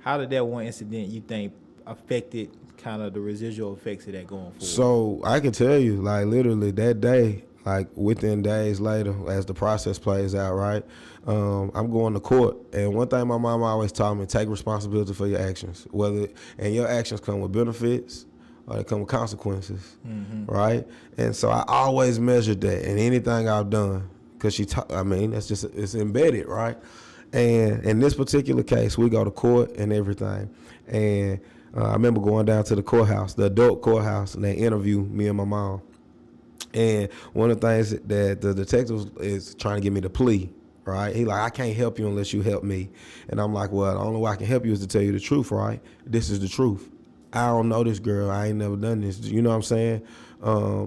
how did that one incident you think affected kind of the residual effects of that going forward? So I can tell you, like literally that day, like within days later, as the process plays out, right? I'm going to court, and one thing my mom always taught me: take responsibility for your actions. And your actions come with benefits or they come with consequences, right? And so I always measured that in anything I've done, because that's just it's embedded, right? And in this particular case, we go to court and everything, and I remember going down to the courthouse, the adult courthouse, and they interview me and my mom. And one of the things that the detective is trying to get me to plea, right? He like, I can't help you unless you help me. And I'm like, well, the only way I can help you is to tell you the truth, right? This is the truth. I don't know this girl. I ain't never done this. You know what I'm saying?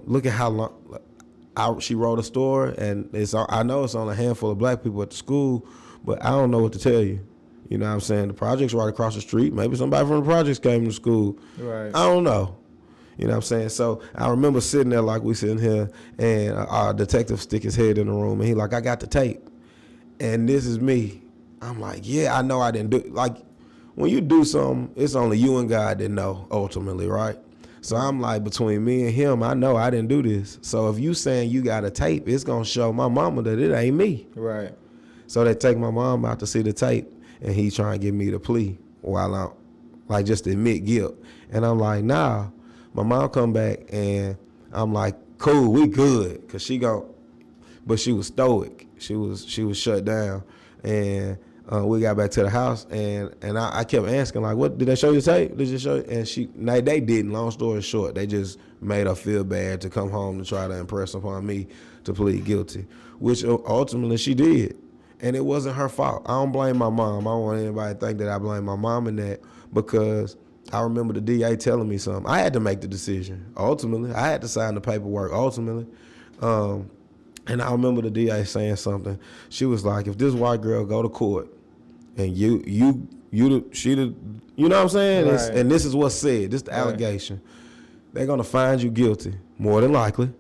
Look at how long she wrote a story, and I know it's on a handful of black people at the school, but I don't know what to tell you. You know what I'm saying? The project's right across the street. Maybe somebody from the projects came to school. Right. I don't know. You know what I'm saying? So I remember sitting there like we sitting here, and our detective stick his head in the room, and he like, I got the tape. And this is me. I'm like, yeah, I know I didn't do it. Like, when you do something, it's only you and God that know, ultimately, right? So I'm like, between me and him, I know I didn't do this. So if you saying you got a tape, it's going to show my mama that it ain't me. Right. So they take my mom out to see the tape, and he trying to get me to plea while I'm, like, just admit guilt. And I'm like, nah. My mom come back, and I'm like, cool, we good, because but she was stoic. She was shut down. And we got back to the house, and I kept asking, like, what, did they show you the tape? Did they show you? And they didn't. Long story short, they just made her feel bad to come home to try to impress upon me to plead guilty, which ultimately she did. And it wasn't her fault. I don't blame my mom. I don't want anybody to think that I blame my mom in that, because I remember the DA telling me something. I had to make the decision, ultimately. I had to sign the paperwork, ultimately. And I remember the DA saying something. She was like, if this white girl go to court and you know what I'm saying? Right. And this is what's said, this is the allegation. They're going to find you guilty, more than likely,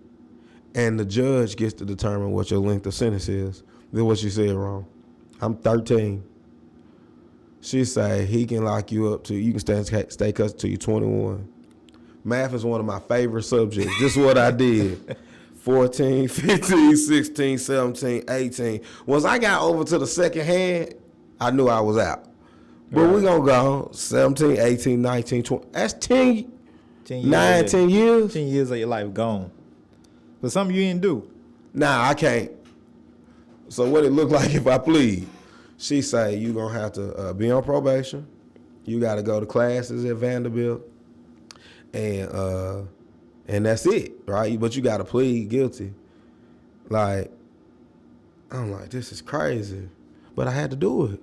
and the judge gets to determine what your length of sentence is. This is what she said wrong. I'm 13. She say he can lock you up you can stay custody till you're 21. Math is one of my favorite subjects. This is what I did. 14, 15, 16, 17, 18. Once I got over to the second hand, I knew I was out. But we gonna go 17, 18, 19, 20. That's 10 years. 10 years. 10 years of your life gone. But something you didn't do. Nah, I can't. So what it look like if I plead? She say you gonna have to be on probation. You got to go to classes at Vanderbilt, and that's it, right? But you got to plead guilty. Like, I'm like, this is crazy, but I had to do it.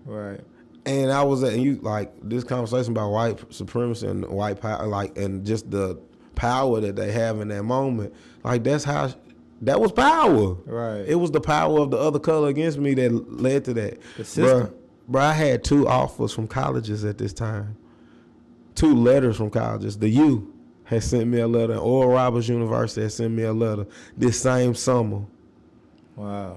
Right. And I was this conversation about white supremacy and white power, like, and just the power that they have in that moment. Like, that was power. Right. It was the power of the other color against me that led to that. The system. Bruh, I had 2 offers from colleges at this time. 2 letters from colleges. The U had sent me a letter, and Oral Roberts University had sent me a letter this same summer. Wow.